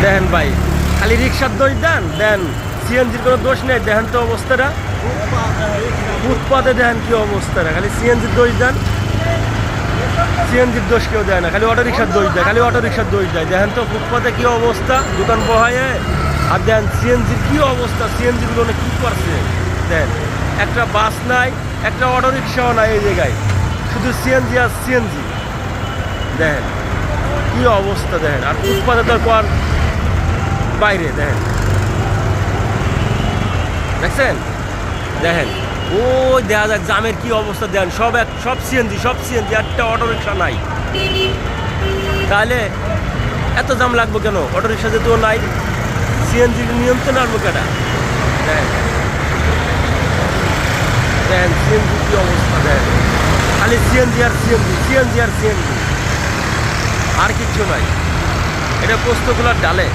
দেখেন ভাই, খালি রিক্সার দোষ দেন, দেন সিএনজির কোনো দোষ নেই। দেখেন তো অবস্থাটা, ফুটপাতে দেখেন কি অবস্থাটা, খালি সিএনজির দোষ দেন। সিএনজির দোষ কেউ দেয় না, খালি অটো রিক্সার দোষ দেয়, খালি অটো রিক্সার দোষ দেয়। দেখেন তো ফুটপাতে কি অবস্থা, দোকান বহায়। আর দেন সিএনজির কি অবস্থা, সিএনজিগুলো কি করছে। দেন একটা বাস নাই, একটা অটো রিক্সাও নাই এই জায়গায়, শুধু সিএনজি আর সিএনজি। দেখেন কি অবস্থা, দেখেন। আর ফুটপাতে তো আর বাইরে দেখেন, দেখছেন? দেখেন ওই দেখা যাক জামের কি অবস্থা। দেন সব সিএনজি, সব সিএনজি, একটা অটো রিক্সা নাই। তাহলে এত জাম লাগবো কেন? অটো রিক্সা যেহেতু নাই, সিএনজির নিয়ন্ত্রণ আনবো কেটা? দেখেন দেখেন সিএনজি কি অবস্থা। দেখেন খালি সিএনজি আর সিএনজি, সিএনজি আর সিএনজি, আর কিচ্ছু নাই। এটা পোস্তগুলার ডালে,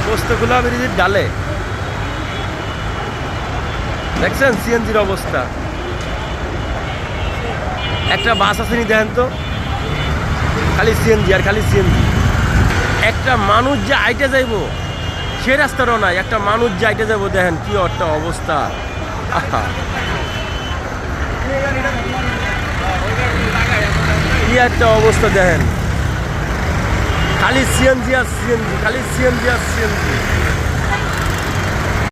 পোস্তগুলা ব্রিজের ডালে। দেখছেন সিএনজির অবস্থা? একটা বাস আসেনি দেখেন তো, খালি সিএনজি আর খালি সিএনজি। একটা মানুষ যে আইটে যাইব সে রাস্তারও নাই, একটা মানুষ যে আইটে যাবো দেখেন কি একটা অবস্থা। আহা, কি একটা অবস্থা দেখেন, খালি সিএনজি আর সিএনজি, খালি সিএনজি আর সিএনজি।